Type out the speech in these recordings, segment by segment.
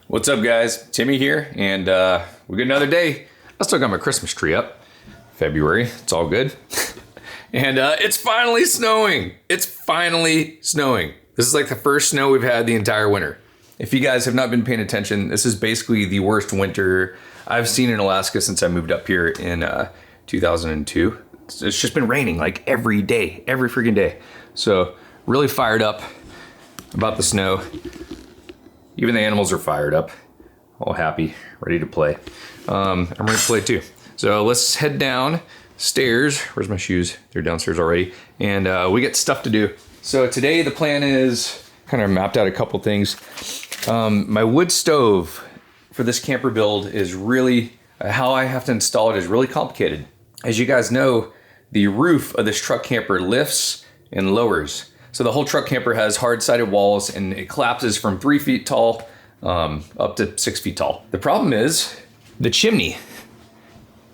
What's up, guys? Timmy here, and we got another day. I still got my Christmas tree up. February, it's all good. And it's finally snowing. It's finally snowing. This is like the first snow we've had the entire winter. If you guys have not been paying attention, this is basically the worst winter I've seen in Alaska since I moved up here in 2002. It's just been raining like every day, every freaking day. So really fired up about the snow. Even the animals are fired up, all happy, ready to play. I'm ready to play too. So let's head downstairs. Where's my shoes? They're downstairs already. And we got stuff to do. So today the plan is, kind of mapped out a couple things. My wood stove for this camper build is really, how I have to install it is really complicated. As you guys know, the roof of this truck camper lifts and lowers. So the whole truck camper has hard-sided walls and it collapses from 3 feet tall up to 6 feet tall. The problem is the chimney.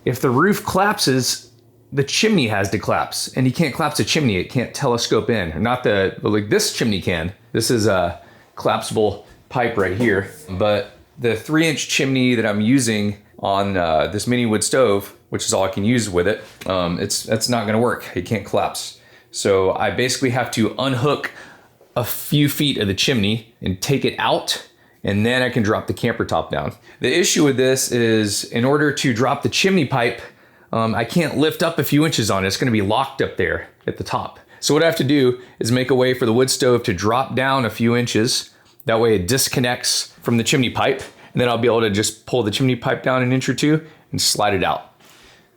If the roof collapses, the chimney has to collapse, and you can't collapse a chimney. It can't telescope in. Or not like this chimney can. This is a collapsible pipe right here. But the 3-inch chimney that I'm using on this mini wood stove, which is all I can use with it, it's not gonna work. It can't collapse. So I basically have to unhook a few feet of the chimney and take it out, and then I can drop the camper top down. The issue with this is, in order to drop the chimney pipe, I can't lift up a few inches on it. It's gonna be locked up there at the top. So what I have to do is make a way for the wood stove to drop down a few inches. That way it disconnects from the chimney pipe, and then I'll be able to just pull the chimney pipe down an inch or two and slide it out.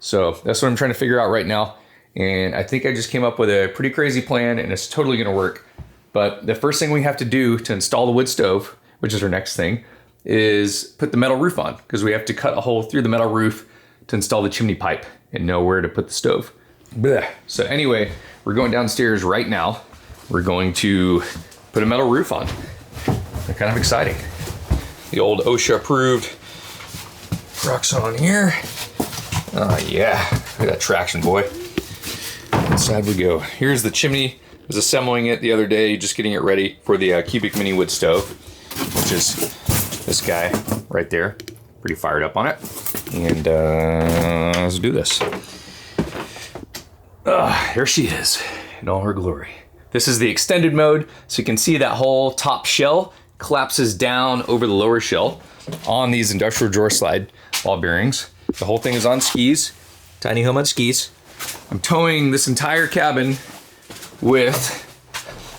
So that's what I'm trying to figure out right now. And I think I just came up with a pretty crazy plan, and it's totally gonna work. But the first thing we have to do to install the wood stove, which is our next thing, is put the metal roof on, because we have to cut a hole through the metal roof to install the chimney pipe and know where to put the stove. Blech. So anyway, we're going downstairs right now. We're going to put a metal roof on. They're kind of exciting. The old OSHA approved rocks on here. Oh yeah, look at that traction, boy. Inside we go. Here's the chimney. I was assembling it the other day, just getting it ready for the cubic mini wood stove, which is this guy right there. Pretty fired up on it. And let's do this. Here she is in all her glory. This is the extended mode, so you can see that whole top shell collapses down over the lower shell on these industrial drawer slide ball bearings. The whole thing is on skis, tiny home on skis. I'm towing this entire cabin with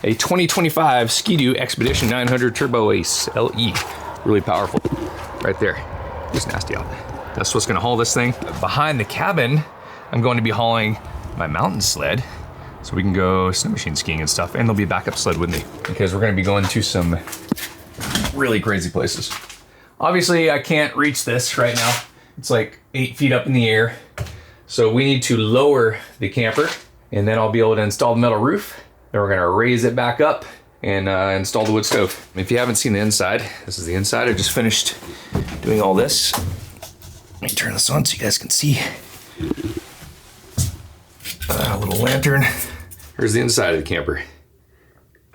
a 2025 Ski-Doo Expedition 900 Turbo Ace LE. Really powerful, right there. It's nasty out. That's what's gonna haul this thing. Behind the cabin, I'm going to be hauling my mountain sled, so we can go snow machine skiing and stuff, and there'll be a backup sled with me, because we're gonna be going to some really crazy places. Obviously, I can't reach this right now. It's like 8 feet up in the air. So we need to lower the camper, and then I'll be able to install the metal roof. Then we're gonna raise it back up and install the wood stove. If you haven't seen the inside, this is the inside. I just finished doing all this. Let me turn this on so you guys can see. A little lantern. Here's the inside of the camper, in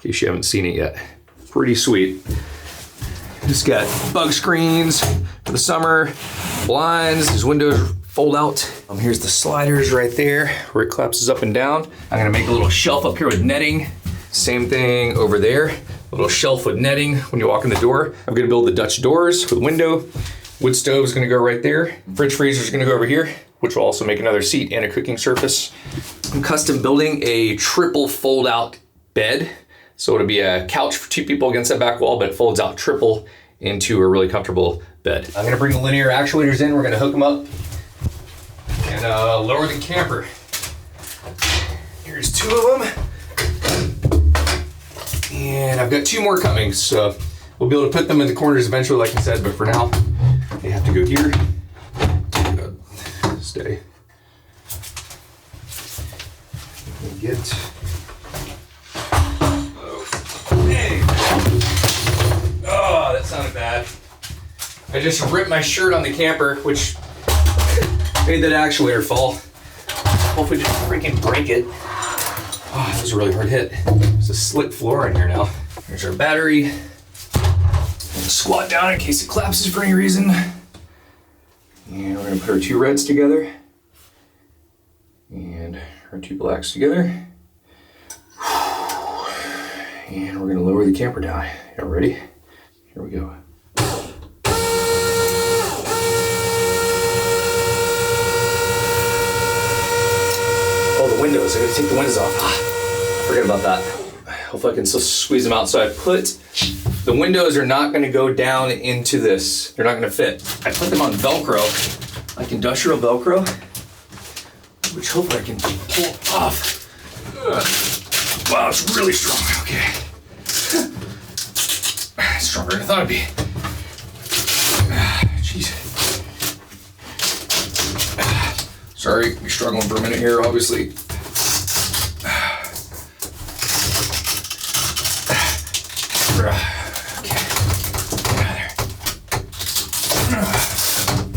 case you haven't seen it yet. Pretty sweet. Just got bug screens for the summer, blinds, these windows fold out. Here's the sliders right there where it collapses up and down. I'm gonna make a little shelf up here with netting. Same thing over there, a little shelf with netting when you walk in the door. I'm gonna build the Dutch doors for the window. Wood stove is gonna go right there. Fridge freezer is gonna go over here, which will also make another seat and a cooking surface. I'm custom building a triple fold out bed. So it'll be a couch for 2 people against that back wall, but it folds out triple into a really comfortable bed. I'm gonna bring the linear actuators in. We're gonna hook them up and lower the camper. Here's 2 of them. And I've got 2 more coming, so we'll be able to put them in the corners eventually, like I said, but for now, they have to go here. Stay. Get. Oh, that sounded bad. I just ripped my shirt on the camper, which made that actuator fall. Hopefully didn't freaking break it. Oh, that was a really hard hit. There's a slick floor in here now. There's our battery. Squat down in case it collapses for any reason. And we're gonna put our 2 reds together. And our 2 blacks together. And we're gonna lower the camper down. Y'all ready? Here we go. Oh, the windows. I gotta take the windows off. Forget about that. Hopefully I can still squeeze them out. So I put, the windows are not gonna go down into this. They're not gonna fit. I put them on Velcro, like industrial Velcro, which hopefully I can pull off. Wow, it's really strong. Okay. Stronger than I thought it'd be. Jeez. Sorry, we're struggling for a minute here, obviously.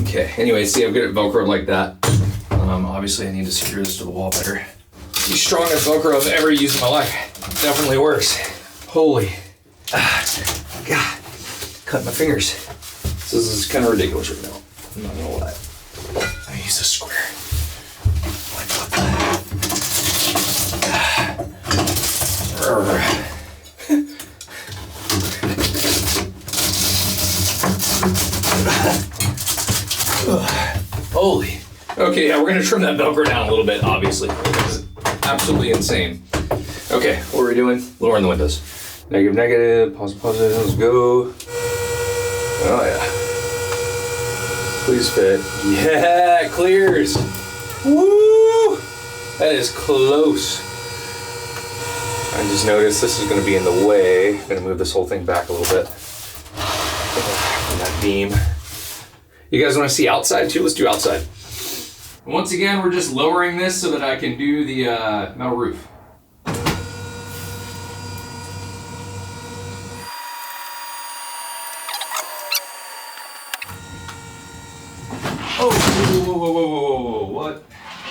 Okay, anyway, see, I've got it Velcroed like that. Obviously I need to secure this to the wall better. The strongest Velcro I've ever used in my life. Definitely worse. Holy, God, cut my fingers. This is kind of ridiculous right now. I'm not gonna lie. I use a square. Like Holy. Okay, yeah, we're gonna trim that Velcro down a little bit, obviously. It's absolutely insane. Okay, what are we doing? Lowering the windows. Negative, negative, positive, positive, let's go. Oh yeah. Please fit. Yeah, it clears. Woo! That is close. I just noticed this is gonna be in the way. I'm gonna move this whole thing back a little bit. From that beam. You guys wanna see outside too? Let's do outside. Once again, we're just lowering this so that I can do the metal roof. Oh, whoa, what?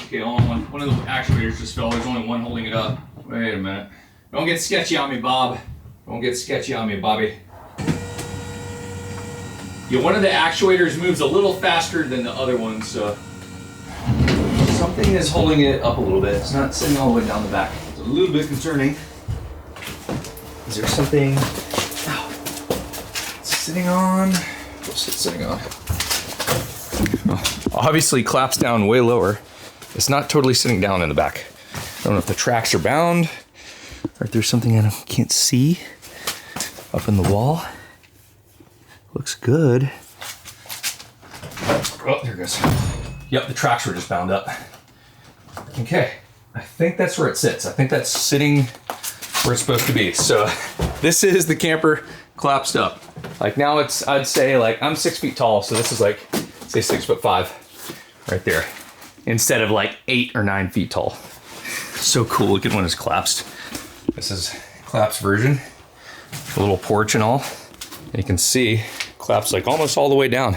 Okay, hold on, one of the actuators just fell. There's only one holding it up. Wait a minute. Don't get sketchy on me, Bob. Don't get sketchy on me, Bobby. Yeah, one of the actuators moves a little faster than the other one, so something is holding it up a little bit. It's not sitting all the way down the back. It's a little bit concerning. Is there something? Ow. It's sitting on. What's it sitting on? Obviously claps down way lower. It's not totally sitting down in the back. I don't know if the tracks are bound or if there's something I can't see up in the wall. Looks good. Oh, there it goes. Yep, the tracks were just bound up. Okay, I think that's where it sits. I think that's sitting where it's supposed to be. So this is the camper collapsed up. Like now it's, I'd say like, I'm 6 feet tall. So this is like, say 6'5" right there. Instead of like 8 or 9 feet tall. So cool, look at when it's collapsed. This is collapsed version. A little porch and all. And you can see, collapsed like almost all the way down.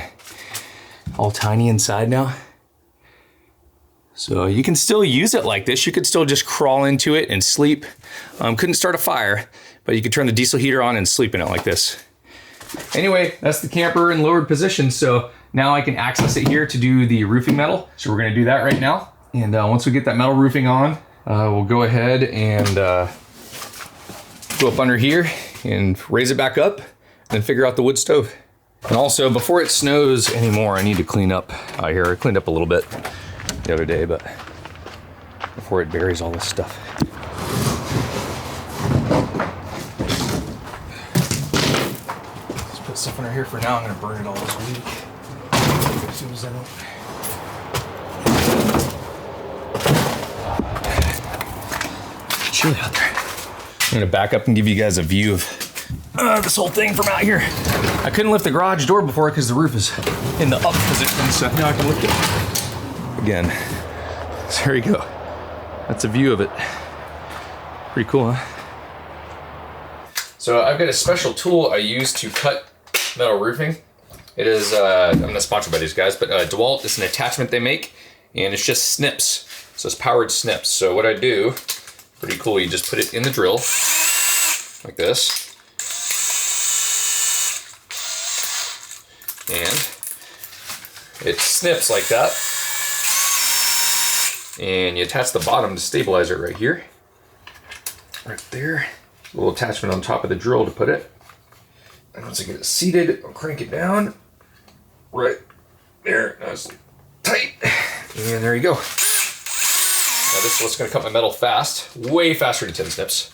All tiny inside now. So you can still use it like this. You could still just crawl into it and sleep. Couldn't start a fire, but you could turn the diesel heater on and sleep in it like this. Anyway, that's the camper in lowered position. So now I can access it here to do the roofing metal. So we're gonna do that right now. And once we get that metal roofing on, we'll go ahead and go up under here and raise it back up and figure out the wood stove. And also, before it snows anymore, I need to clean up here. I cleaned up a little bit the other day, but before it buries all this stuff. Let's put stuff under here for now. I'm gonna burn it all this week. As soon as I don't. Chilly out there. I'm gonna back up and give you guys a view of this whole thing from out here. I couldn't lift the garage door before because the roof is in the up position, so now I can lift it again. So there you go. That's a view of it. Pretty cool, huh? So I've got a special tool I use to cut metal roofing. It is, I'm not sponsored by these guys, but DeWalt is an attachment they make, and it's just snips. So it's powered snips. So what I do, pretty cool, you just put it in the drill, like this. And it snips like that. And you attach the bottom to stabilize it right here. Right there. A little attachment on top of the drill to put it. And once I get it seated, I'll crank it down. Right there, nice and tight. And there you go. Now this is what's gonna cut my metal fast, way faster than 10 snips.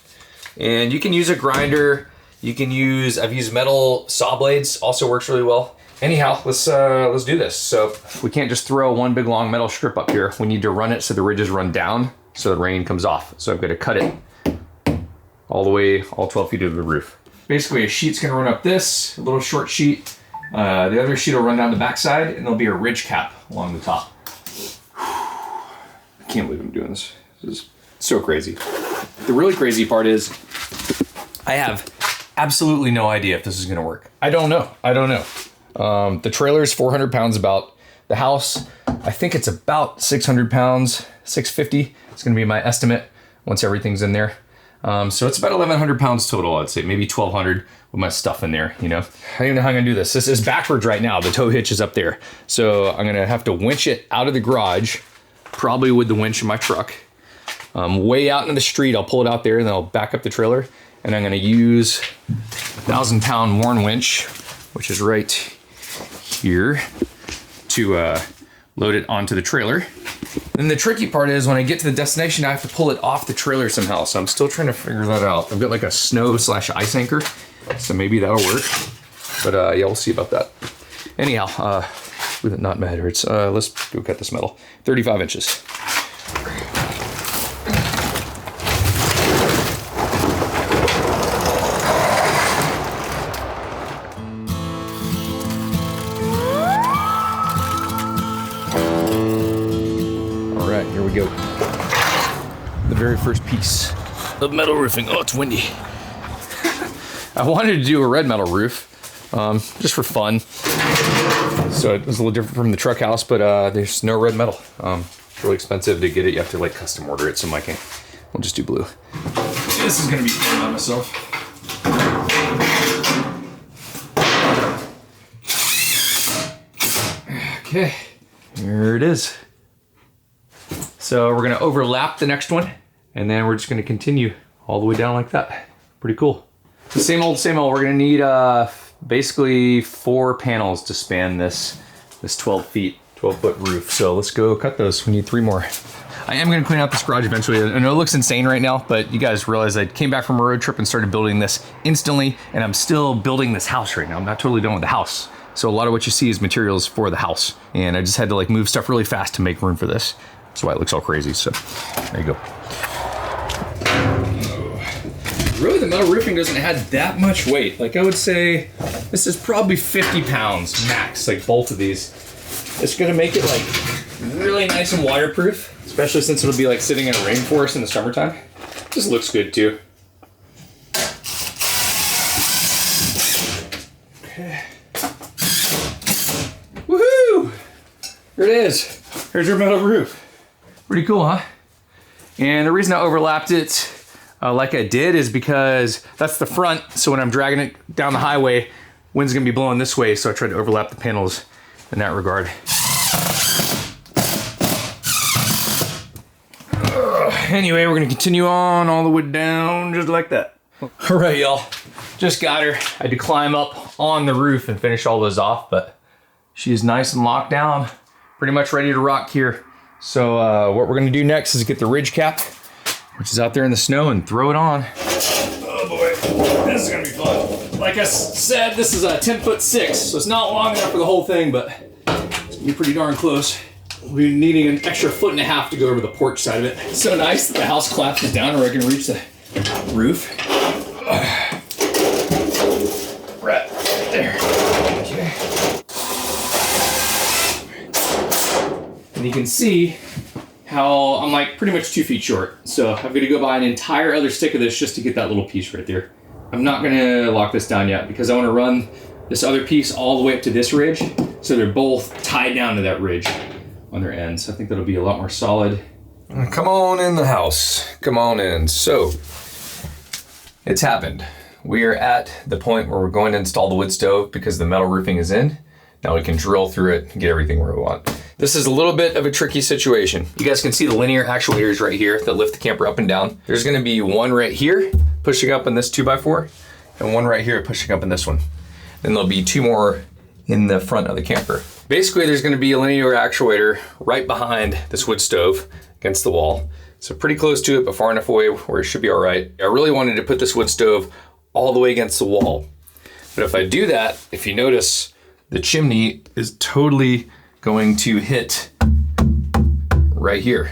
And you can use a grinder. You can use, I've used metal saw blades, also works really well. Anyhow, let's do this. So we can't just throw one big long metal strip up here. We need to run it so the ridges run down so the rain comes off. So I'm gonna cut it all the way, all 12 feet of the roof. Basically a sheet's gonna run up this, a little short sheet. The other sheet will run down the backside and there'll be a ridge cap along the top. I can't believe I'm doing this. This is so crazy. The really crazy part is I have absolutely no idea if this is gonna work. I don't know. The trailer is 400 pounds about. The house, I think it's about 600 pounds, 650. It's gonna be my estimate once everything's in there. So it's about 1,100 pounds total, I'd say, maybe 1,200 with my stuff in there, you know. I don't even know how I'm gonna do this. This is backwards right now. The tow hitch is up there. So I'm gonna have to winch it out of the garage, probably with the winch in my truck. Way out into the street, I'll pull it out there and then I'll back up the trailer. And I'm gonna use a 1,000-pound Warn winch, which is right here, to load it onto the trailer. Then the tricky part is when I get to the destination, I have to pull it off the trailer somehow. So I'm still trying to figure that out. I've got like a snow/ice anchor, so maybe that'll work. But yeah, we'll see about that. Anyhow, with it not matter, it's let's go cut this metal. 35 inches. Here we go. The very first piece of metal roofing. Oh, it's windy. I wanted to do a red metal roof, just for fun. So it was a little different from the truck house, but there's no red metal. It's really expensive to get it. You have to like custom order it, so I'm like, we'll just do blue. This is gonna be fun by myself. Okay, here it is. So we're gonna overlap the next one, and then we're just gonna continue all the way down like that. Pretty cool. The same old, same old. We're gonna need basically 4 panels to span this 12-foot roof. So let's go cut those. We need 3 more. I am gonna clean out this garage eventually. I know it looks insane right now, but you guys realize I came back from a road trip and started building this instantly, and I'm still building this house right now. I'm not totally done with the house. So a lot of what you see is materials for the house. And I just had to like move stuff really fast to make room for this. That's why it looks all crazy, so there you go. Really, the metal roofing doesn't have that much weight. Like I would say, this is probably 50 pounds max, like both of these. It's gonna make it like really nice and waterproof, especially since it'll be like sitting in a rainforest in the summertime. This looks good too. Okay. Woohoo! Here it is. Here's your metal roof. Pretty cool, huh? And the reason I overlapped it like I did is because that's the front. So when I'm dragging it down the highway, wind's gonna be blowing this way. So I tried to overlap the panels in that regard. Anyway, we're gonna continue on all the way down just like that. All right, y'all. Just got her. I had to climb up on the roof and finish all those off, but she is nice and locked down. Pretty much ready to rock here. So what we're gonna do next is get the ridge cap, which is out there in the snow, and throw it on. Oh boy, this is gonna be fun. Like I said, this is a 10'6", so it's not long enough for the whole thing, but it's gonna be pretty darn close. We'll be needing an extra 1.5 feet to go over the porch side of it. It's so nice that the house collapses down where I can reach the roof. Right there. Okay. And you can see how I'm like pretty much 2 feet short. So I'm gonna go buy an entire other stick of this just to get that little piece right there. I'm not gonna lock this down yet because I wanna run this other piece all the way up to this ridge. So they're both tied down to that ridge on their ends. I think that'll be a lot more solid. Come on in the house, come on in. So it's happened. We are at the point where we're going to install the wood stove because the metal roofing is in. Now we can drill through it and get everything where we want. This is a little bit of a tricky situation. You guys can see the linear actuators right here that lift the camper up and down. There's gonna be one right here pushing up in this 2x4 and one right here pushing up in this one. Then there'll be two more in the front of the camper. Basically, there's gonna be a linear actuator right behind this wood stove against the wall. So pretty close to it, but far enough away where it should be all right. I really wanted to put this wood stove all the way against the wall. But if I do that, if you notice, the chimney is totally going to hit right here.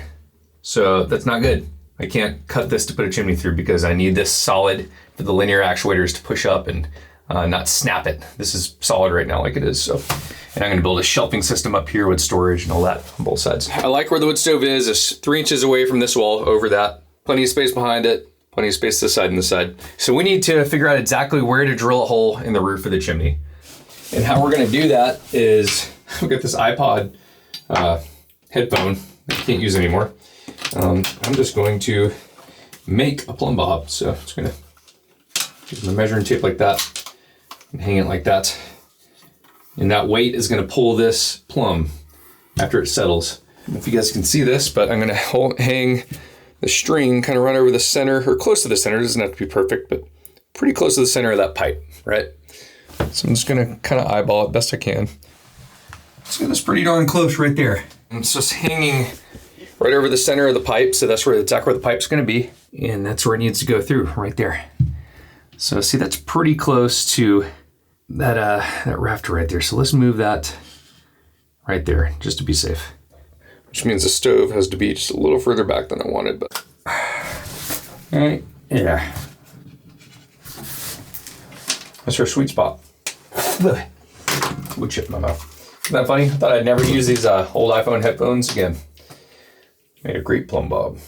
So that's not good. I can't cut this to put a chimney through because I need this solid for the linear actuators to push up and not snap it. This is solid right now like it is. So, and I'm gonna build a shelving system up here with storage and all that on both sides. I like where the wood stove is. It's 3 inches away from this wall over that. Plenty of space behind it. Plenty of space this side and this side. So we need to figure out exactly where to drill a hole in the roof of the chimney. And how we're gonna do that is, we've got this iPod headphone that I can't use anymore. I'm just going to make a plumb bob. So I'm just gonna use my measuring tape like that and hang it like that. And that weight is gonna pull this plumb after it settles. I don't know if you guys can see this, but I'm gonna hang the string kind of right over the center, or close to the center. It doesn't have to be perfect, but pretty close to the center of that pipe, right? So I'm just gonna kind of eyeball it best I can. So that's pretty darn close right there. And it's just hanging right over the center of the pipe. So that's exactly where the pipe's gonna be. And that's where it needs to go through, right there. So see, that's pretty close to that rafter right there. So let's move that right there, just to be safe. Which means the stove has to be just a little further back than I wanted, but. Right, yeah. That's our sweet spot. Wood chip in my mouth. Isn't that funny? I thought I'd never use these old iPhone headphones again. Made a great plumb bob.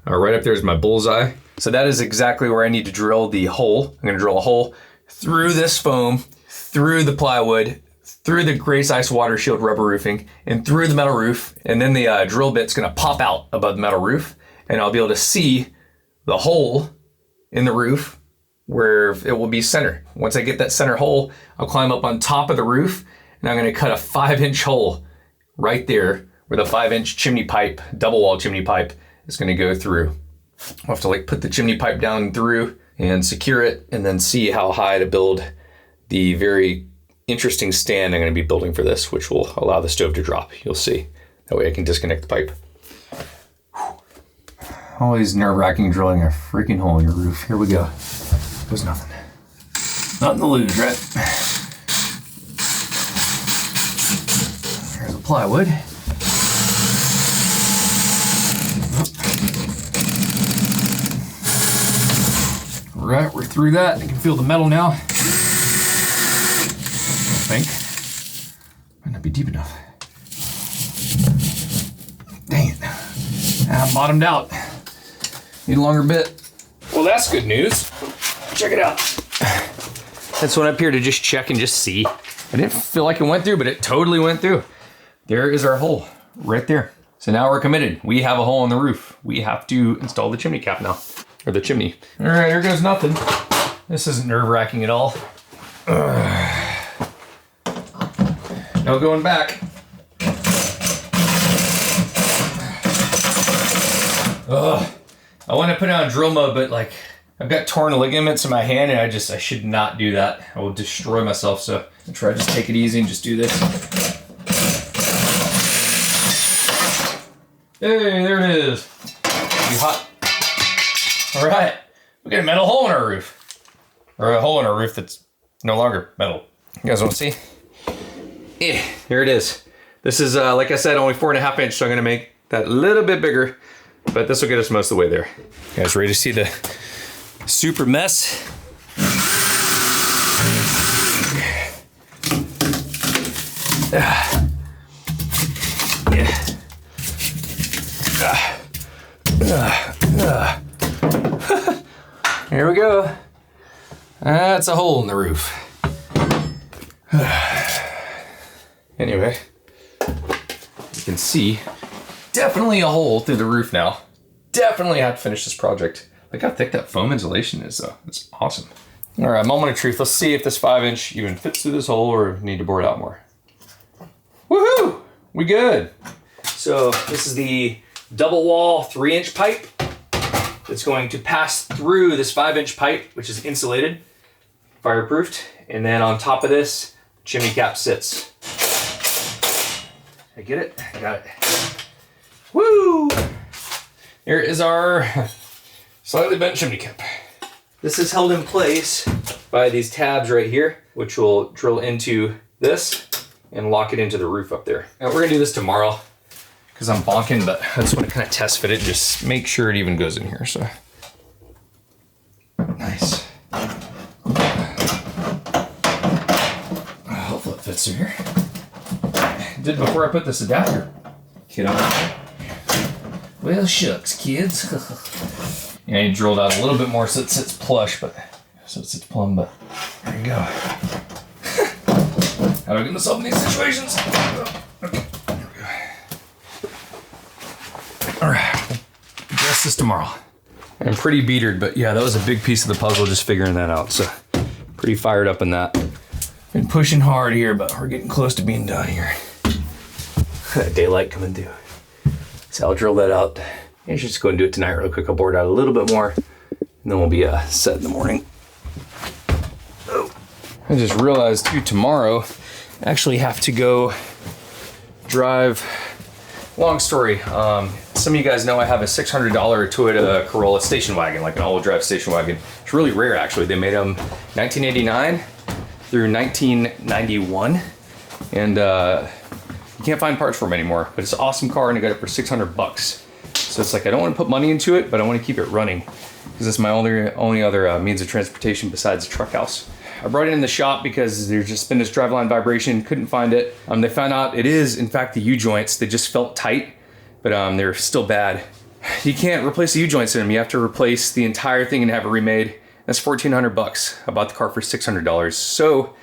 Right up there is my bullseye. So that is exactly where I need to drill the hole. I'm gonna drill a hole through this foam, through the plywood, through the Grace Ice Water Shield rubber roofing, and through the metal roof. And then the drill bit's gonna pop out above the metal roof, and I'll be able to see the hole in the roof where it will be center. Once I get that center hole, I'll climb up on top of the roof, and I'm gonna cut a 5-inch hole right there where the 5-inch chimney pipe, double wall chimney pipe, is gonna go through. I'll have to like put the chimney pipe down through and secure it, and then see how high to build the very interesting stand I'm gonna be building for this, which will allow the stove to drop. You'll see. That way I can disconnect the pipe. Always nerve-wracking drilling a freaking hole in your roof. Here we go. There's nothing. Nothing to lose, right? Here's the plywood. Right, we're through that. You can feel the metal now. I think. Might not be deep enough. Dang it. I'm bottomed out. Need a longer bit. Well, that's good news. Check it out. This one up here to just check and just see. I didn't feel like it went through, but it totally went through. There is our hole right there. So now we're committed. We have a hole in the roof. We have to install the chimney cap now, or the chimney. All right, here goes nothing. This isn't nerve-wracking at all. No going back. I want to put it on drill mode, but like I've got torn ligaments in my hand, and I should not do that. I will destroy myself. So I'll try to just take it easy and just do this. Hey, there it is. Be hot. All right, we got a metal hole in our roof, or a hole in our roof that's no longer metal. You guys want to see? Yeah, here it is. This is, like I said, only 4.5 inch, so I'm gonna make that a little bit bigger, but this will get us most of the way there. You guys ready to see the super mess? Here we go. That's a hole in the roof. Anyway, you can see definitely a hole through the roof now. Definitely have to finish this project. Look how thick that foam insulation is though. It's awesome. All right, moment of truth. Let's see if this 5-inch even fits through this hole or need to bore it out more. we good. So this is the double wall 3-inch pipe that's going to pass through this 5-inch pipe, which is insulated, fireproofed. And then on top of this, chimney cap sits. I get it? I got it. Woo! Here is our slightly bent chimney cap. This is held in place by these tabs right here, which will drill into this and lock it into the roof up there. Now we're gonna do this tomorrow because I'm bonking, but I just want to kind of test fit it and just make sure it even goes in here. So nice. Hopefully it fits through here. Did before I put this adapter kit on. Well, shucks, kids. Yeah, you drilled out a little bit more so it sits plush, but so it sits plumb. But there you go. How do I get myself in these situations? Okay, there we go. All right, address this tomorrow. I'm pretty beatered, but yeah, that was a big piece of the puzzle, just figuring that out. So pretty fired up in that. Been pushing hard here, but we're getting close to being done here. Daylight coming through. So I'll drill that out. I should just go and do it tonight real quick. I'll bore it out a little bit more, and then we'll be set in the morning. Oh. I just realized too, tomorrow I actually have to go drive. Long story. Some of you guys know I have a $600 Toyota Corolla station wagon, like an all-wheel drive station wagon. It's really rare, actually. They made them 1989 through 1991, and you can't find parts for them anymore. But it's an awesome car, and I got it for $600. So it's like I don't want to put money into it, but I want to keep it running because it's my only other means of transportation besides the truck house. I brought it in the shop because there's just been this driveline vibration, couldn't find it. They found out it is, in fact, the U-joints. They just felt tight, but they're still bad. You can't replace the U-joints in them. You have to replace the entire thing and have it remade. That's $1,400. I bought the car for $600. So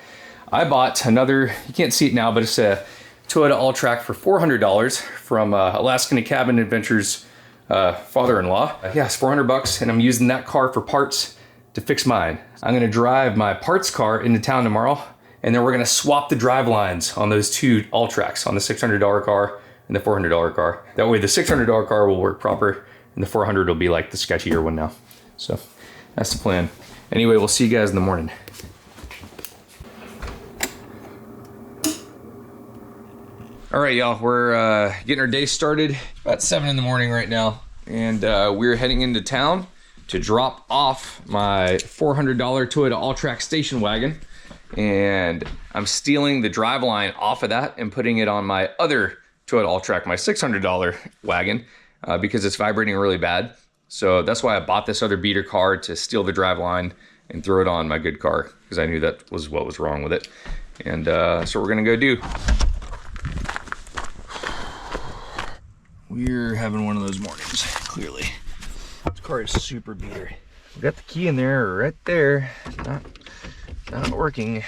I bought another, you can't see it now, but it's a Toyota All-Track for $400 from Alaskan Cabin Adventures father-in-law. Yeah, it's $400, and I'm using that car for parts to fix mine. I'm gonna drive my parts car into town tomorrow, and then we're gonna swap the drive lines on those two All-Tracks, on the $600 car and the $400 car. That way the $600 car will work proper, and the $400 will be like the sketchier one now. So that's the plan. Anyway, we'll see you guys in the morning. All right, y'all, we're getting our day started. About 7 in the morning right now, and we're heading into town to drop off my $400 Toyota All-Track station wagon, and I'm stealing the driveline off of that and putting it on my other Toyota All-Track, my $600 wagon, because it's vibrating really bad. So that's why I bought this other beater car, to steal the driveline and throw it on my good car, because I knew that was what was wrong with it. And so we're gonna go do. We're having one of those mornings, clearly. This car is super beater. We got the key in there, right there. Not working.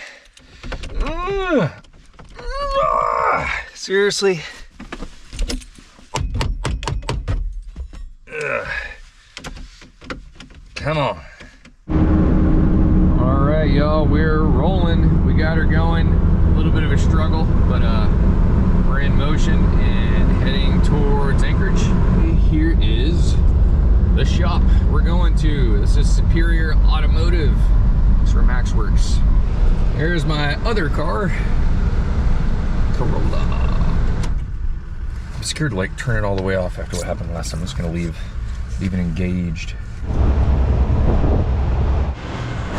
Seriously. Come on. All right, y'all, we're rolling. We got her going. A little bit of a struggle, but we're in motion and heading towards Anchorage. Here is the shop we're going to. This is Superior Automotive. That's where Max works. Here's my other car, Corolla. I'm scared to like turn it all the way off after what happened last time. I'm just gonna leave it engaged.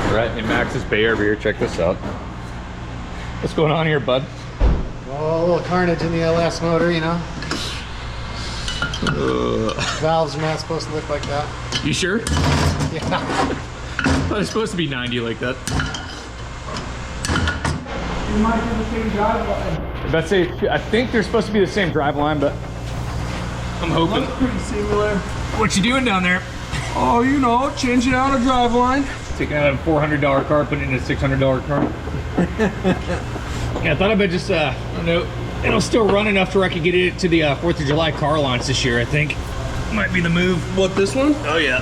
All right, in Max's Bay over here. Check this out. What's going on here, bud? Oh, a little carnage in the LS motor, you know. Valves are not supposed to look like that. You sure? Yeah. I thought it's supposed to be 90 like that. You might have the same drive line. I think they're supposed to be the same drive line, but I'm hoping. Looks pretty similar. What you doing down there? Oh, you know, changing out a drive line. Taking out a $400 car, putting it in a $600 car. Yeah, I thought I better just, I don't know, it'll still run enough to where I could get it to the 4th of July car launch this year, I think. Might be the move. What, this one? Oh, yeah.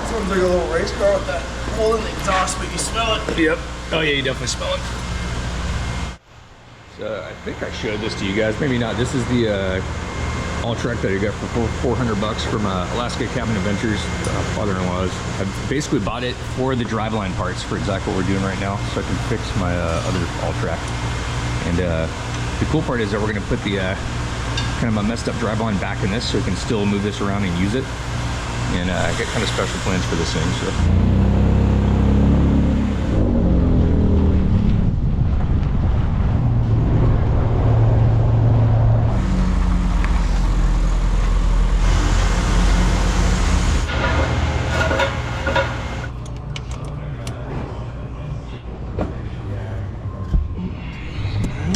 Sounds like a little race car with that hole in the exhaust, but you smell it. Yep. Oh, yeah, you definitely smell it. I think I showed this to you guys, maybe not. This is the all-track that I got for $400 from Alaska Cabin Adventures, father-in-law's. I basically bought it for the driveline parts for exactly what we're doing right now, so I can fix my other all-track. And the cool part is that we're gonna put the kind of a messed up driveline back in this so we can still move this around and use it. And I got kind of special plans for this thing, so.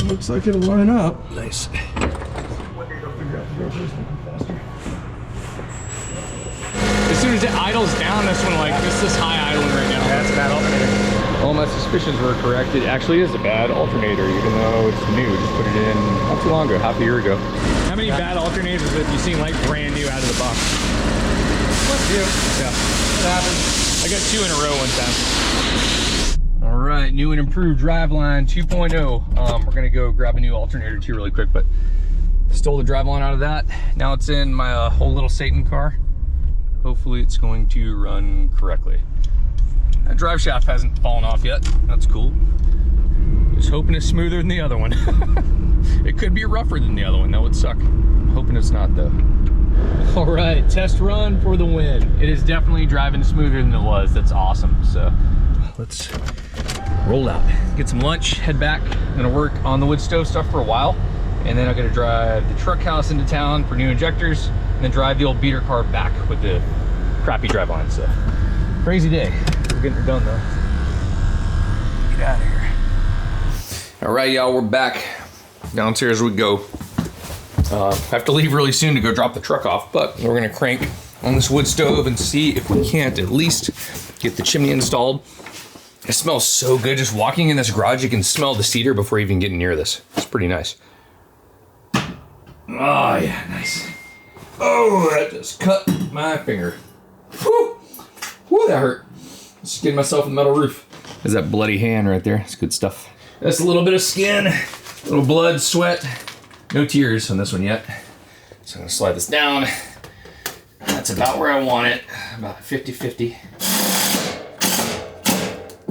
Looks like it'll line up. Nice. As soon as it idles down, this one, like, this is high idling right now. That's a bad alternator. All my suspicions were correct. It actually is a bad alternator, even though it's new. Just put it in not too long ago, half a year ago. How many bad alternators have you seen, like, brand new out of the box? What do? Yeah. It happens. I got 2 in a row one time. All right, new and improved driveline 2.0. We're gonna go grab a new alternator too really quick, but stole the driveline out of that. Now it's in my whole little Satan car. Hopefully it's going to run correctly. That drive shaft hasn't fallen off yet. That's cool. Just hoping it's smoother than the other one. It could be rougher than the other one. That would suck. I'm hoping it's not though. All right, test run for the win. It is definitely driving smoother than it was. That's awesome. So let's roll out, get some lunch, head back. I'm gonna work on the wood stove stuff for a while, and then I'm gonna drive the truck house into town for new injectors, and then drive the old beater car back with the crappy driveline. So crazy day. We're getting her done though. Get out of here. All right, y'all, we're back. Downstairs we go. I have to leave really soon to go drop the truck off, but we're gonna crank on this wood stove and see if we can't at least get the chimney installed. It smells so good. Just walking in this garage, you can smell the cedar before even getting near this. It's pretty nice. Oh yeah, nice. Oh, that just cut my finger. Whew, whew, that hurt. Just getting myself a metal roof. There's that bloody hand right there. It's good stuff. That's a little bit of skin, a little blood, sweat. No tears on this one yet. So I'm gonna slide this down. That's about where I want it, about 50-50.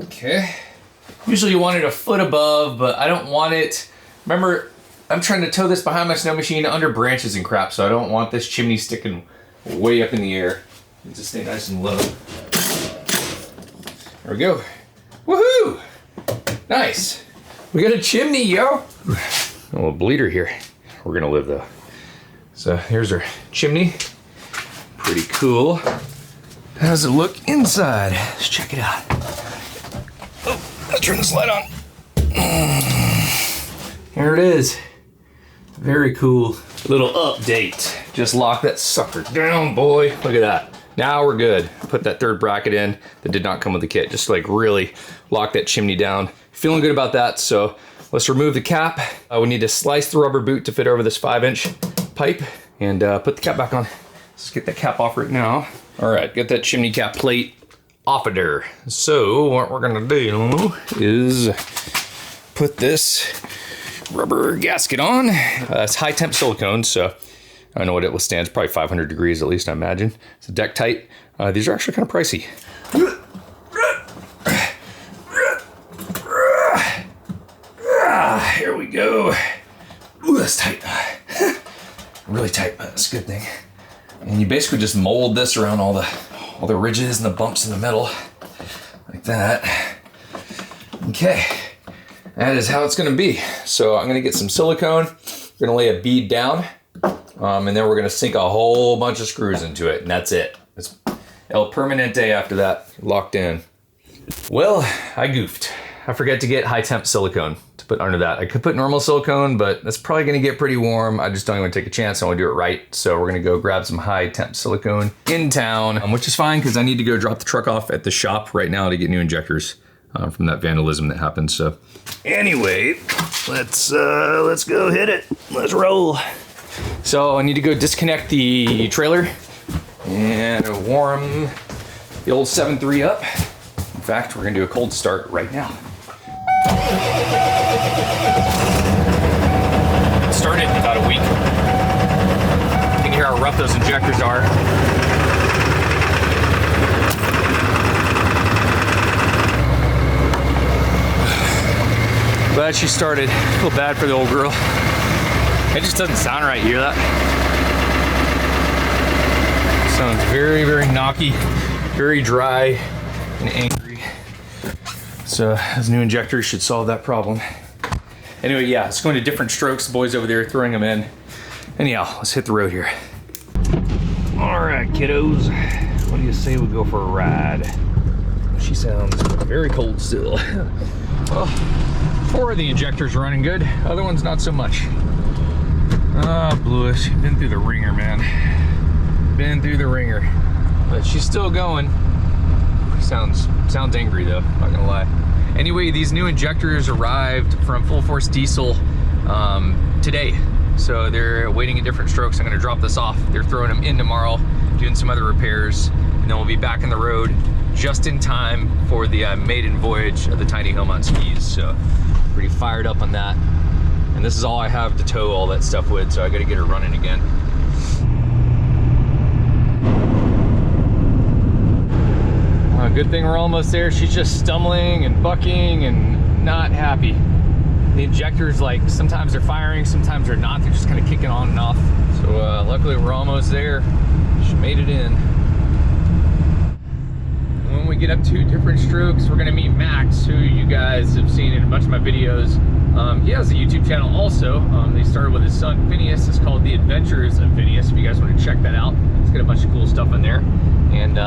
Okay. Usually you want it a foot above, but I don't want it. Remember, I'm trying to tow this behind my snow machine under branches and crap, so I don't want this chimney sticking way up in the air. It just stay nice and low. There we go. Woohoo! Nice. We got a chimney, yo. A little bleeder here. We're gonna live though. So here's our chimney. Pretty cool. How does it look inside? Let's check it out. Oh, let's turn this light on. Here it is. Very cool little update. Just lock that sucker down, boy. Look at that. Now we're good. Put that third bracket in that did not come with the kit. Just like really lock that chimney down. Feeling good about that, so let's remove the cap. We need to slice the rubber boot to fit over this 5-inch pipe and put the cap back on. Let's get that cap off right now. All right, get that chimney cap plate off of there. So what we're gonna do is put this rubber gasket on. It's high temp silicone, so I don't know what it withstands, probably 500 degrees at least, I imagine. It's deck tight. These are actually kind of pricey. Here we go. Ooh, that's tight. Really tight, but it's a good thing. And you basically just mold this around all the ridges and the bumps in the middle, like that. Okay, that is how it's gonna be. So I'm gonna get some silicone. We're gonna lay a bead down, and then we're gonna sink a whole bunch of screws into it, and that's it. It's El Permanente after that, locked in. Well, I goofed. I forgot to get high temp silicone to put under that. I could put normal silicone, but that's probably gonna get pretty warm. I just don't even take a chance. I wanna do it right. So we're gonna go grab some high temp silicone in town, which is fine because I need to go drop the truck off at the shop right now to get new injectors from that vandalism that happened. So anyway, let's go hit it. Let's roll. So I need to go disconnect the trailer and warm the old 7.3 up. In fact, we're gonna do a cold start right now. hear how rough those injectors are. Glad she started. I feel bad for the old girl. It just doesn't sound right, you hear that? Sounds very, very knocky, very dry and angry. So those new injectors should solve that problem. Anyway, yeah, it's going to different strokes. The boys over there throwing them in. Anyhow, let's hit the road here. All right, kiddos. What do you say we go for a ride? She sounds very cold still. Well, 4 of the injectors are running good. Other ones not so much. Oh, blew us. Been through the ringer, man. Been through the ringer. But she's still going. Sounds angry though, not gonna lie. Anyway, these new injectors arrived from Full Force Diesel today. So they're waiting at different strokes. I'm gonna drop this off. They're throwing them in tomorrow, doing some other repairs, and then we'll be back on the road just in time for the maiden voyage of the tiny home on skis. So pretty fired up on that. And this is all I have to tow all that stuff with, so I gotta get her running again. Good thing we're almost there. She's just stumbling and bucking and not happy. The injectors, like, sometimes they're firing, sometimes they're not. They're just kind of kicking on and off. So luckily we're almost there. She made it in. When we get up to different strokes, we're gonna meet Max, who you guys have seen in a bunch of my videos. He has a YouTube channel also. They started with his son Phineas. It's called The Adventures of Phineas, if you guys want to check that out. It's got a bunch of cool stuff in there. And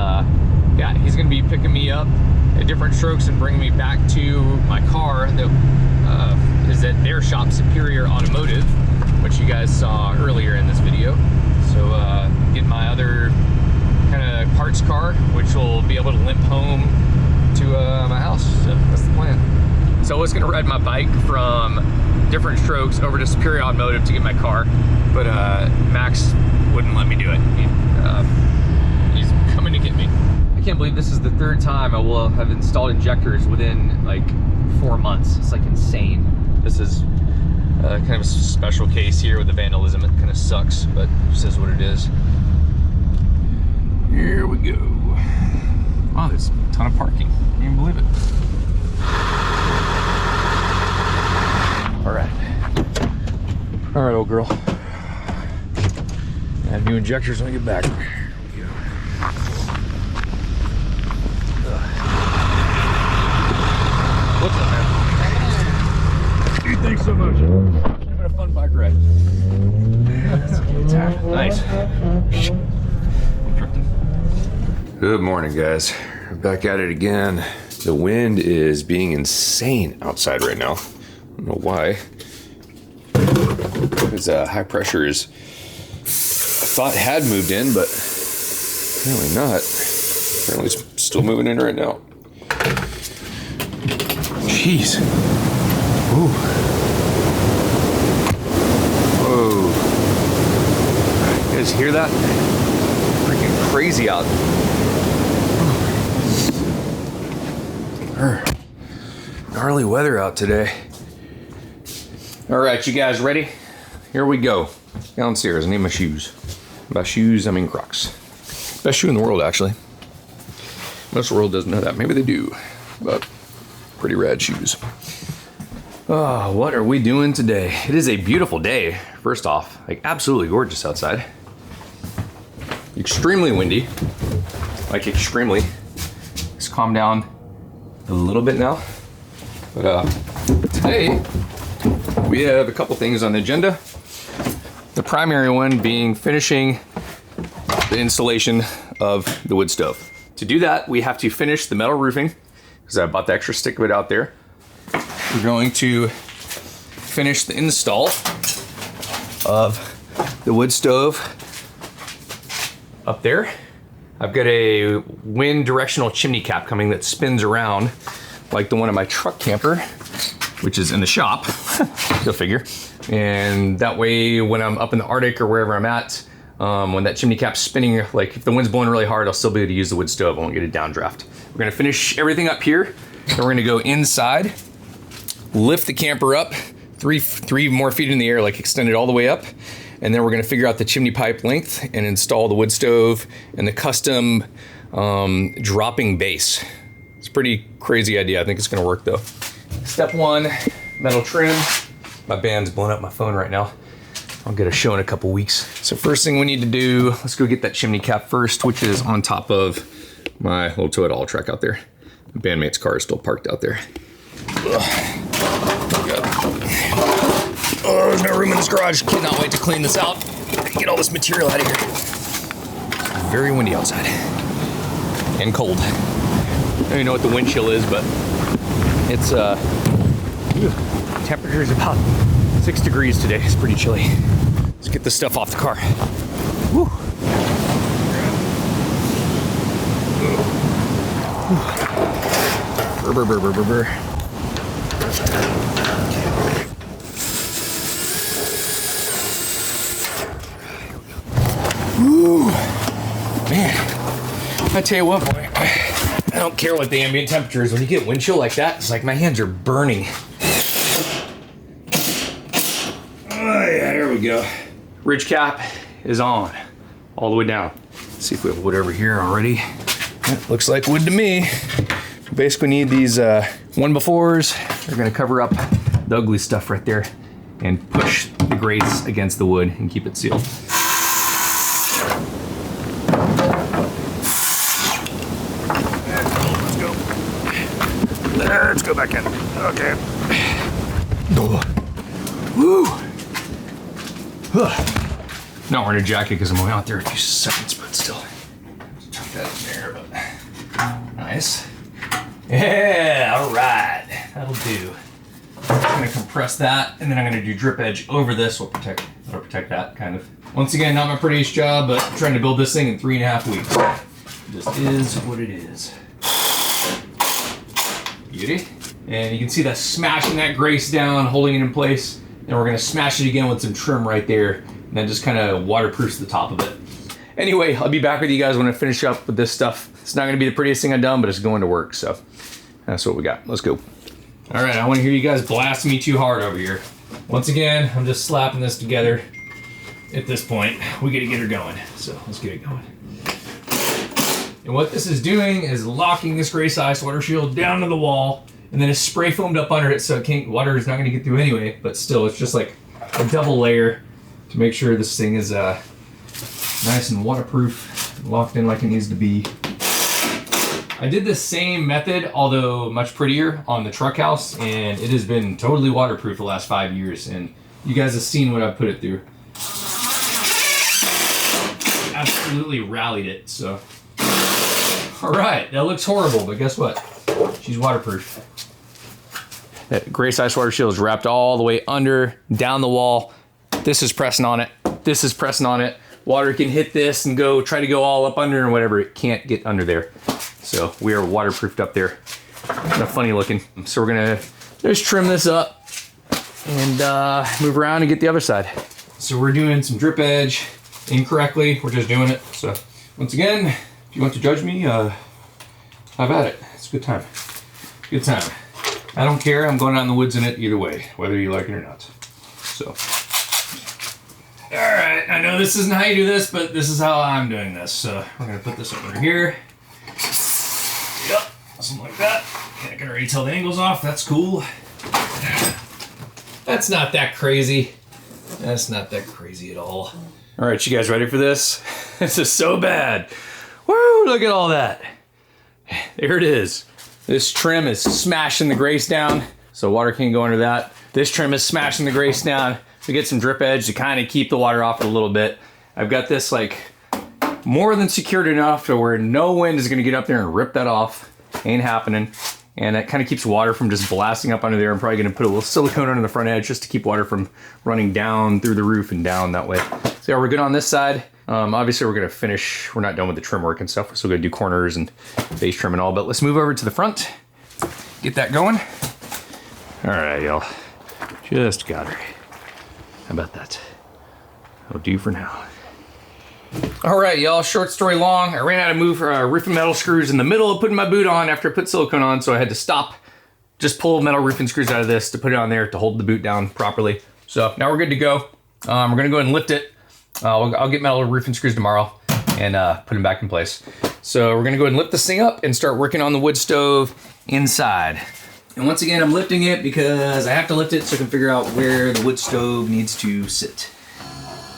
yeah, he's gonna be picking me up at different strokes and bringing me back to my car that is at their shop, Superior Automotive, which you guys saw earlier in this video. So get my other kind of parts car, which will be able to limp home to my house. So that's the plan. So I was gonna ride my bike from different strokes over to Superior Automotive to get my car, but Max wouldn't let me do it. He's coming to get me. I can't believe this is the 3rd time I will have installed injectors within like 4 months. It's like insane. This is kind of a special case here with the vandalism. It kind of sucks, but it just is what it is. Here we go. Wow, there's a ton of parking. Can't even believe it. All right. All right, old girl. I have new injectors when I get back. What's up, man? Dude, thanks so much. It's been a fun bike ride. Nice. Good morning, guys. We're back at it again. The wind is being insane outside right now. I don't know why. Because high pressure is, I thought had moved in, but apparently not. Apparently it's still moving in right now. Jeez. Ooh. Whoa. You guys hear that? Freaking crazy out. Gnarly weather out today. All right, you guys ready? Here we go. Downstairs, I need my shoes. By shoes, I mean Crocs. Best shoe in the world, actually. Most of the world doesn't know that. Maybe they do, but pretty rad shoes. Oh, what are we doing today? It is a beautiful day, first off. Like, absolutely gorgeous outside. Extremely windy. Like, extremely. It's calmed down a little bit now. But today, we have a couple things on the agenda. The primary one being finishing the installation of the wood stove. To do that, we have to finish the metal roofing, because I bought the extra stick of it out there. We're going to finish the install of the wood stove up there. I've got a wind directional chimney cap coming that spins around like the one in my truck camper, which is in the shop, go figure. And that way, when I'm up in the Arctic or wherever I'm at, when that chimney cap's spinning, like if the wind's blowing really hard, I'll still be able to use the wood stove. I won't get a downdraft. We're gonna finish everything up here, and we're gonna go inside, lift the camper up, three more feet in the air, like extend it all the way up, and then we're gonna figure out the chimney pipe length and install the wood stove and the custom dropping base. It's a pretty crazy idea. I think it's gonna work though. Step 1, metal trim. My band's blowing up my phone right now. I'll get a show in a couple weeks. So first thing we need to do, let's go get that chimney cap first, which is on top of my little Toyota All-Track out there. My bandmate's car is still parked out there. Oh, there's no room in this garage. Cannot wait to clean this out and get all this material out of here. Very windy outside and cold. I don't even know what the wind chill is, but it's temperature is about 6 degrees today. It's pretty chilly. Let's get this stuff off the car. Woo. Burr, burr, burr, burr, burr. Woo. Man, I tell you what, boy, I don't care what the ambient temperature is. When you get wind chill like that, it's like my hands are burning. Oh yeah, there we go. Ridge cap is on, all the way down. Let's see if we have wood over here already. That looks like wood to me. Basically need these 1x4s. They're gonna cover up the ugly stuff right there and push the grates against the wood and keep it sealed. Let's go back in. Okay. Woo! Not wearing a jacket because I'm only out there a few seconds, but still. Tuck that in there, but nice. Yeah, all right, that'll do. I'm gonna compress that, and then I'm gonna do drip edge over this. That'll protect that, kind of. Once again, not my prettiest job, but I'm trying to build this thing in 3.5 weeks. It just is what it is. Beauty. And you can see that smashing that grace down, holding it in place. And we're gonna smash it again with some trim right there. And that just kind of waterproofs the top of it. Anyway, I'll be back with you guys when I finish up with this stuff. It's not gonna be the prettiest thing I've done, but it's going to work, so that's what we got. Let's go. All right, I wanna hear you guys blast me too hard over here. Once again, I'm just slapping this together. At this point, we gotta get her going. So let's get it going. And what this is doing is locking this gray ice water shield down to the wall, and then it's spray foamed up under it so water is not gonna get through anyway, but still it's just like a double layer to make sure this thing is nice and waterproof, locked in like it needs to be. I did the same method, although much prettier, on the truck house, and it has been totally waterproof the last 5 years, and you guys have seen what I've put it through. Absolutely rallied it, so. All right, that looks horrible, but guess what? She's waterproof. That gray ice water shield is wrapped all the way under, down the wall. This is pressing on it. This is pressing on it. Water can hit this and try to go all up under and whatever. It can't get under there. So we are waterproofed up there. Kind of funny looking. So we're gonna just trim this up and move around and get the other side. So we're doing some drip edge incorrectly. We're just doing it. So once again, if you want to judge me, have at it. It's a good time. Good time. I don't care. I'm going out in the woods in it either way, whether you like it or not. So, all right. I know this isn't how you do this, but this is how I'm doing this. So we're gonna put this over here. Yep, something like that. I can already tell the angles off. That's cool. That's not that crazy. That's not that crazy at all. All right, you guys ready for this? This is so bad. Woo, look at all that. There it is. This trim is smashing the grace down, so water can't go under that. This trim is smashing the grace down. We get some drip edge to kind of keep the water off it a little bit. I've got this like more than secured enough to where no wind is gonna get up there and rip that off. Ain't happening. And that kind of keeps water from just blasting up under there. I'm probably gonna put a little silicone under the front edge just to keep water from running down through the roof and down that way. So yeah, we're good on this side. Obviously we're gonna finish, we're not done with the trim work and stuff. We're still gonna do corners and base trim and all, but let's move over to the front, get that going. All right, y'all, just got her. How about that? That'll do for now. All right, y'all, short story long. I ran out of roofing metal screws in the middle of putting my boot on after I put silicone on, so I had to stop, just pull metal roofing screws out of this to put it on there to hold the boot down properly. So now we're good to go. We're gonna go ahead and lift it. I'll get metal roofing screws tomorrow and put them back in place. So we're gonna go ahead and lift this thing up and start working on the wood stove inside. And once again, I'm lifting it because I have to lift it so I can figure out where the wood stove needs to sit.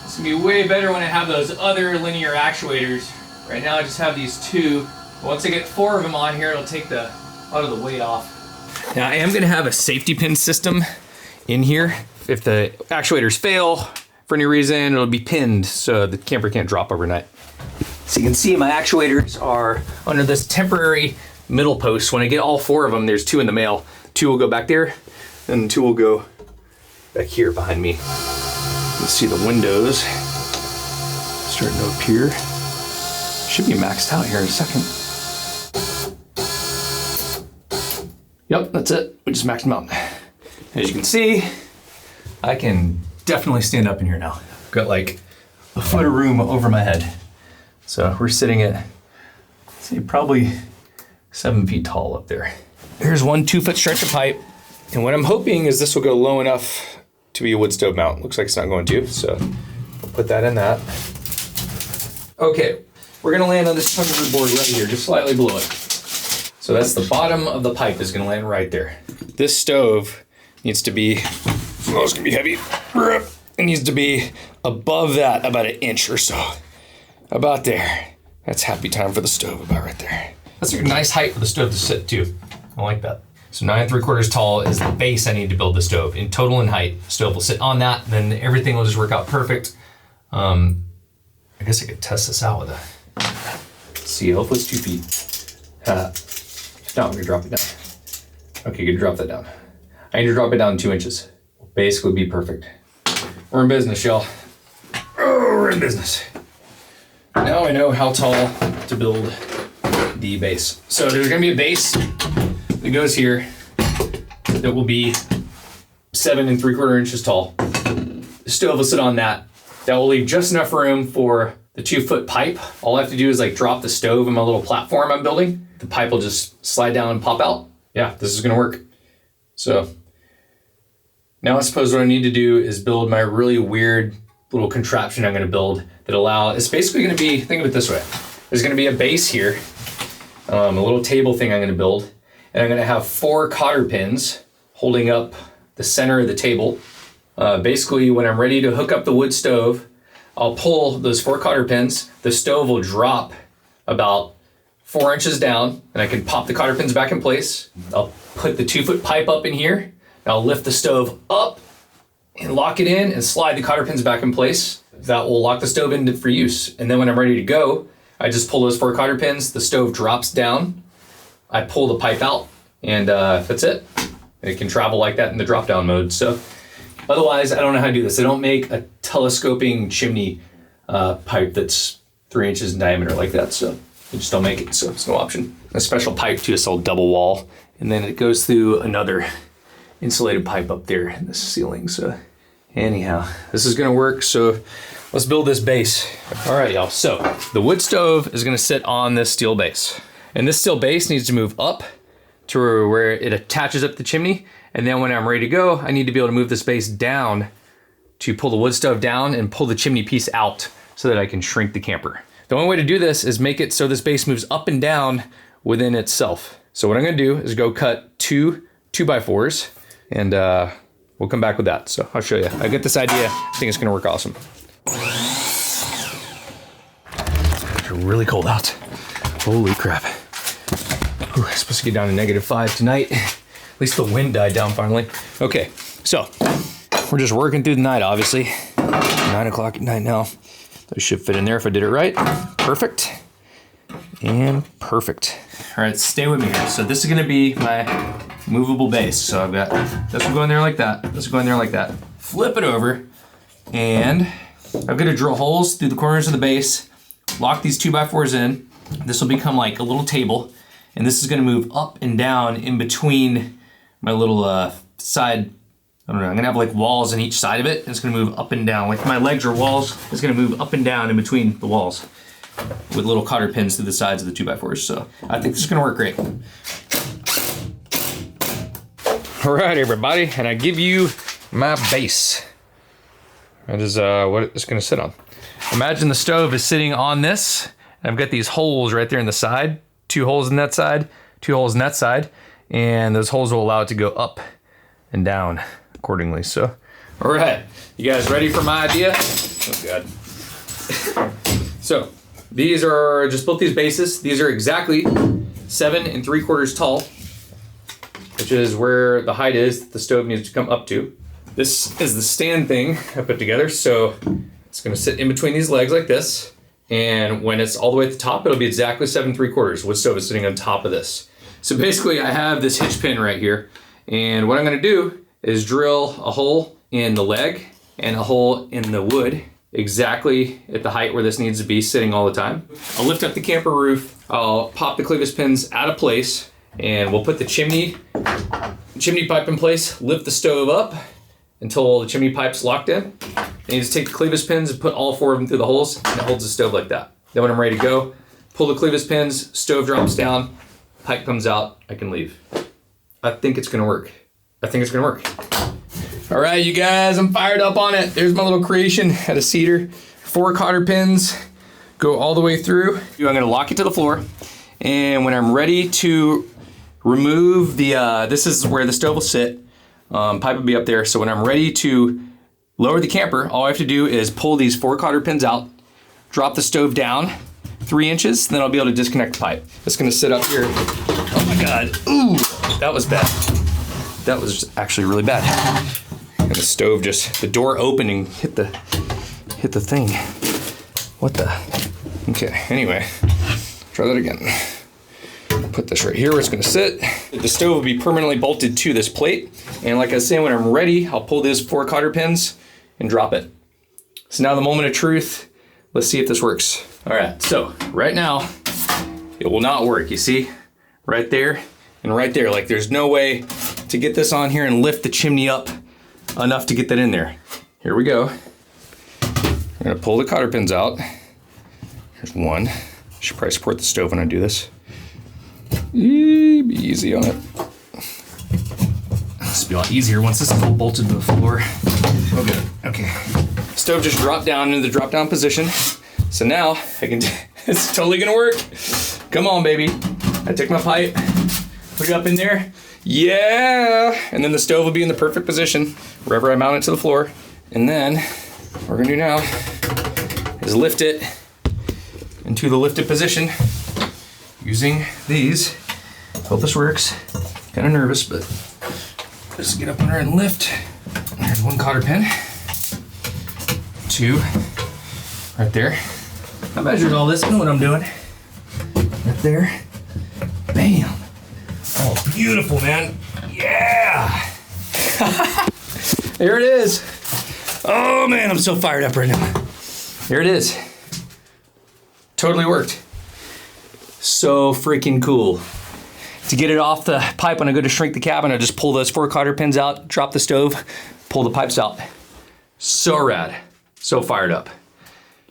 It's gonna be way better when I have those other linear actuators. Right now I just have these two. Once I get 4 of them on here, it'll take a lot of the weight off. Now I am gonna have a safety pin system in here. If the actuators fail for any reason, it'll be pinned so the camper can't drop overnight. So you can see my actuators are under this temporary middle post. When I get all 4 of them, there's 2 in the mail. 2 will go back there, and 2 will go back here behind me. Let's see the windows starting to appear. Should be maxed out here in a second. Yep, that's it. We just maxed them out. As you can see, I can definitely stand up in here now. I've got like a foot of room over my head. So we're sitting at, say, probably 7 feet tall up there. Here's one 2-foot stretch of pipe. And what I'm hoping is this will go low enough to be a wood stove mount. Looks like it's not going to, so I'll put that in that. Okay, we're gonna land on this chunk board right here, just slightly below it. So that's the bottom of the pipe is gonna land right there. This stove needs to be, oh, it's gonna be heavy. It needs to be above that about 1 inch or so. About there. That's happy time for the stove, about right there. That's a nice height for the stove to sit too. I like that. So 9 3/4 tall is the base I need to build the stove. In total and height, the stove will sit on that, then everything will just work out perfect. I guess I could test this out with a, let's see, hopefully it's 2 feet. No, I'm gonna drop it down. Okay, good, drop that down. I need to drop it down 2 inches. Basically be perfect. We're in business, y'all. Oh, we're in business. Now I know how tall to build the base. So there's gonna be a base that goes here that will be 7 3/4 inches tall. The stove will sit on that. That will leave just enough room for the 2-foot pipe. All I have to do is like drop the stove in my little platform I'm building. The pipe will just slide down and pop out. Yeah, this is gonna work. So now I suppose what I need to do is build my really weird little contraption I'm gonna build that it's basically gonna be, think of it this way. There's gonna be a base here, a little table thing I'm gonna build, and I'm gonna have 4 cotter pins holding up the center of the table. Basically, when I'm ready to hook up the wood stove, I'll pull those 4 cotter pins, the stove will drop about 4 inches down, and I can pop the cotter pins back in place. I'll put the 2-foot pipe up in here, and I'll lift the stove up and lock it in and slide the cotter pins back in place. That will lock the stove in for use. And then when I'm ready to go, I just pull those 4 cotter pins, the stove drops down, I pull the pipe out, and that's it. And it can travel like that in the drop down mode. So otherwise, I don't know how to do this. I don't make a telescoping chimney pipe that's 3 inches in diameter like that. So I just don't make it, so it's no option. A special pipe too, it's all double wall. And then it goes through another insulated pipe up there in the ceiling. So anyhow, this is gonna work. So let's build this base. All right, y'all. So the wood stove is gonna sit on this steel base. And this steel base needs to move up to where it attaches up the chimney. And then when I'm ready to go, I need to be able to move this base down to pull the wood stove down and pull the chimney piece out so that I can shrink the camper. The only way to do this is make it so this base moves up and down within itself. So what I'm gonna do is go cut 2 2x4s and we'll come back with that. So I'll show you. I get this idea. I think it's gonna work awesome. It's really cold out. Holy crap. Whew, it's supposed to get down to -5 tonight. At least the wind died down finally. Okay, so we're just working through the night, obviously. 9 o'clock at night now. Those should fit in there if I did it right. Perfect. And perfect. All right, stay with me here. So this is gonna be my movable base. So I've got this will go in there like that. This will go in there like that. Flip it over, and I'm gonna drill holes through the corners of the base, lock these 2x4s in. This will become like a little table, and this is gonna move up and down in between my little side. I don't know, I'm gonna have like walls on each side of it, and it's gonna move up and down. Like my legs are walls, it's gonna move up and down in between the walls with little cotter pins through the sides of the 2x4s. So I think this is gonna work great. All right, everybody, and I give you my base. That is what it's gonna sit on. Imagine the stove is sitting on this. And I've got these holes right there in the side, 2 holes in that side, 2 holes in that side, and those holes will allow it to go up and down accordingly. So, all right, you guys ready for my idea? Oh God. So these are, just built these bases. These are exactly 7 3/4 tall, which is where the height is that the stove needs to come up to. This is the stand thing I put together. So it's gonna sit in between these legs like this. And when it's all the way at the top, it'll be exactly 7 3/4. Wood stove is sitting on top of this. So basically I have this hitch pin right here. And what I'm gonna do is drill a hole in the leg and a hole in the wood exactly at the height where this needs to be sitting all the time. I'll lift up the camper roof. I'll pop the clevis pins out of place, and we'll put the chimney pipe in place, lift the stove up until the chimney pipe's locked in. And you just take the clevis pins and put all 4 of them through the holes, and it holds the stove like that. Then when I'm ready to go, pull the clevis pins, stove drops down, pipe comes out, I can leave. I think it's gonna work. I think it's gonna work. All right, you guys, I'm fired up on it. There's my little creation at a cedar. 4 cotter pins go all the way through. I'm gonna lock it to the floor. And when I'm ready to remove the, this is where the stove will sit. Pipe will be up there. So when I'm ready to lower the camper, all I have to do is pull these 4 cotter pins out, drop the stove down 3 inches, then I'll be able to disconnect the pipe. It's gonna sit up here. Oh my God, ooh, that was bad. That was actually really bad. And the stove just, the door opening hit the thing. What the? Okay, anyway, try that again. Put this right here where it's gonna sit. The stove will be permanently bolted to this plate. And like I was saying, when I'm ready, I'll pull those 4 cotter pins and drop it. So now the moment of truth, let's see if this works. All right, so right now, it will not work, you see? Right there and right there. Like there's no way to get this on here and lift the chimney up enough to get that in there. Here we go. I'm gonna pull the cotter pins out. Here's 1. Should probably support the stove when I do this. Be easy on it. This will be a lot easier once this is all bolted to the floor. Okay, okay. Stove just dropped down into the drop down position. So now I can, it's totally gonna work. Come on, baby. I take my pipe, put it up in there. Yeah, and then the stove will be in the perfect position wherever I mount it to the floor. And then what we're gonna do now is lift it into the lifted position using these. Hope this works. Kind of nervous, but just get up in there and lift. There's 1 cotter pin, 2 right there. I measured all this, I know what I'm doing. Right there, bam. Oh, beautiful, man. Yeah. There it is. Oh man, I'm so fired up right now. Here it is. Totally worked. So freaking cool. To get it off the pipe, when I go to shrink the cabin, I just pull those 4 cotter pins out, drop the stove, pull the pipes out. So rad. So fired up.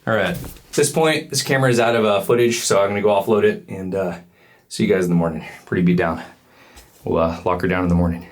All right. At this point, this camera is out of footage, so I'm gonna go offload it and see you guys in the morning. Pretty beat down. We'll lock her down in the morning.